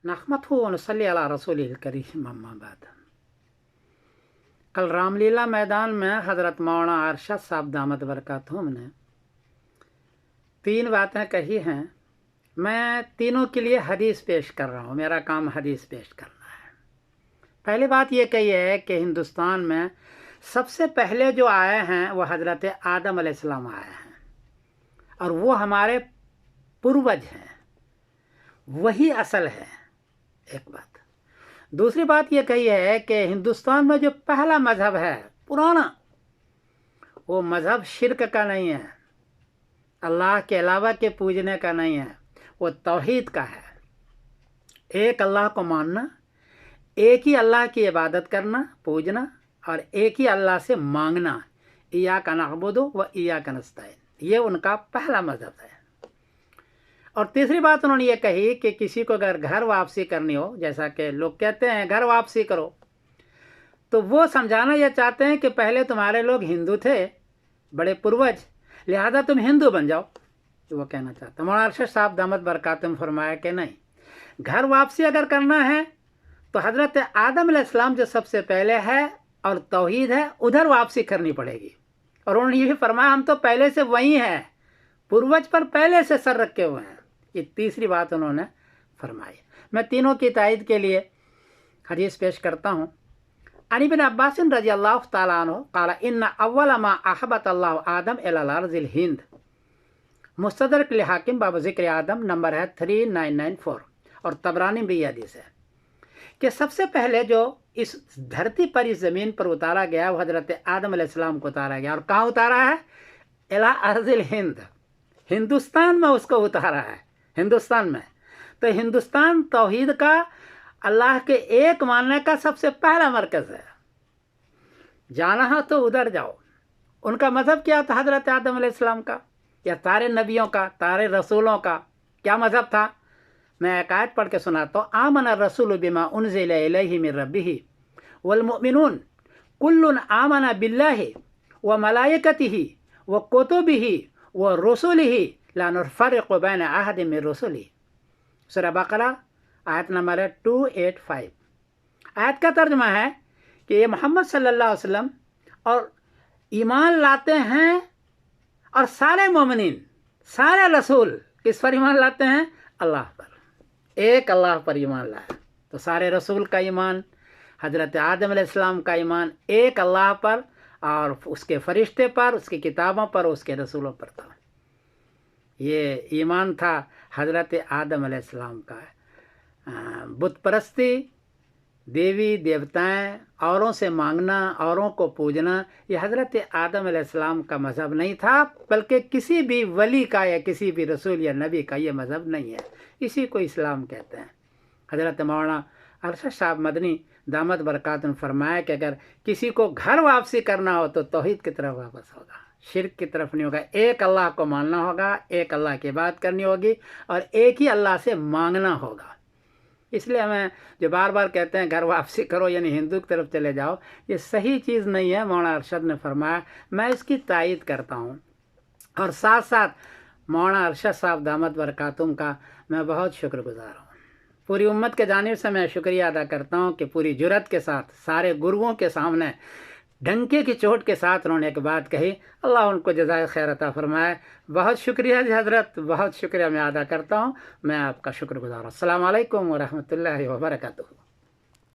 नहमदहु व नसल्ली अला रसूलिल करीम अम्मा बाद। कल रामलीला मैदान में हज़रत मौलाना अरशद साहब दामत बरकातुहू ने 3 बातें कही हैं। मैं तीनों के लिए हदीस पेश कर रहा हूँ। मेरा काम हदीस पेश करना है। पहली बात ये कही है कि हिंदुस्तान में सबसे पहले जो आए हैं वो हज़रत आदम अलैहिस्सलाम आए हैं और वो हमारे पूर्वज हैं, वही असल है। एक बात। दूसरी बात ये कही है कि हिंदुस्तान में जो पहला मज़हब है पुराना, वो मज़हब शिरक का नहीं है, अल्लाह के अलावा के पूजने का नहीं है, वो तौहीद का है। एक अल्लाह को मानना, एक ही अल्लाह की इबादत करना, पूजना और एक ही अल्लाह से मांगना। इय्याका नअबुदु व इय्याका नस्तईन, ये उनका पहला मज़हब है। और तीसरी बात उन्होंने ये कही कि किसी को अगर घर वापसी करनी हो, जैसा कि लोग कहते हैं घर वापसी करो, तो वो समझाना ये चाहते हैं कि पहले तुम्हारे लोग हिंदू थे, बड़े पूर्वज, लिहाजा तुम हिंदू बन जाओ। तो वो कहना चाहते हैं। मौलाना अरशद साहब दामत बरकातुहू फरमाया कि नहीं, घर वापसी अगर करना है तो हज़रत आदम अलैहिस्सलाम जो सबसे पहले है और तौहीद है, उधर वापसी करनी पड़ेगी। और उन्होंने ये भी फरमाया हम तो पहले से वही हैं, पूर्वज पर पहले से सर रखे हुए हैं। ये तीसरी बात उन्होंने फरमाई। मैं तीनों की तायद के लिए हदीस पेश करता हूँ। अन इब्न अब्बास रज़ियल्लाहु तआला अन्हु क़ाल इन्ना अव्वल मा अहब्बत अल्लाहु आदम इलल अर्ज़िल हिंद। मुस्तदरक लिल हाकिम बाब ज़िक्र आदम नंबर है 3994 और तबरानी भी हदीस है कि सबसे पहले जो इस धरती पर, इस ज़मीन पर उतारा गया वो हज़रत आदम अलैहिस्सलाम को उतारा गया। और कहाँ उतारा है? इला अर्ज़िल हिंद, हिंदुस्तान में उसको उतारा है। हिंदुस्तान में, तो हिंदुस्तान तौहीद का, अल्लाह के एक मानने का सबसे पहला मरकज़ है। जाना हो तो उधर जाओ। उनका मज़हब क्या था हज़रत आदम अलैहिस्सलाम का, या सारे नबियों का, सारे रसूलों का क्या मज़हब था? मैं एक आयत पढ़ के सुनाता हूँ। आमना रसूलु बिमा उनज़िला इलैहि मिन रब्बिही वल मुमिनून कुल्लुन आमना बिल्लाहि व मलाइकतिही व कुतुबिही व रुसुलिही ला नुफ़र्रिक़ु बैन अहदिन मिन रुसुलिही। सूरह बक़रा आयत नंबर है 285। आयत का तर्जुमा है कि ये मोहम्मद सल्लल्लाहु अलैहि वसल्लम और ईमान लाते हैं, और सारे मोमिनीन, सारे रसूल किस पर ईमान लाते हैं? अल्लाह पर, एक अल्लाह पर ईमान लाया। तो सारे रसूल का ईमान, हज़रत आदम अलैहिस्सलाम का ईमान एक अल्लाह पर और उसके फरिश्ते पर, उसकी किताबों पर, उसके रसूलों पर था। ये ईमान था हज़रत आदम अलैहिस्सलाम का। बुत परस्ती, देवी देवताएं, औरों से मांगना, औरों को पूजना, ये हज़रत आदम अलैहिस्सलाम का मज़हब नहीं था, बल्कि किसी भी वली का या किसी भी रसूल या नबी का ये मज़हब नहीं है। इसी को इस्लाम कहते हैं। हज़रत मौलाना अरशद साहब मदनी दामत बरकातुहू फरमाया कि अगर किसी को घर वापसी करना हो तो तौहीद की तरफ वापस होगा, शिरक की तरफ नहीं होगा। एक अल्लाह को मानना होगा, एक अल्लाह की बात करनी होगी और एक ही अल्लाह से मांगना होगा। इसलिए हमें जो बार बार कहते हैं घर वापसी करो यानी हिंदू की तरफ चले जाओ, ये सही चीज़ नहीं है। मौलाना अरशद ने फरमाया, मैं इसकी तायद करता हूँ। और साथ साथ मौलाना अरशद साहब दामत बरकातुहू का मैं बहुत शुक्रगुजार हूँ। पूरी उम्मत के जानिब से मैं शुक्रिया अदा करता हूँ कि पूरी जुर्रत के साथ सारे गुरुओं के सामने डंके की चोट के साथ उन्होंने एक बात कही। अल्लाह उनको जज़ाए खैर अता फरमाए। बहुत शुक्रिया जी हज़रत, बहुत शुक्रिया मैं अदा करता हूँ। मैं आपका शुक्रगुजार हूँ। अस्सलामु अलैकुम व रहमतुल्लाहि व बरकातुहू।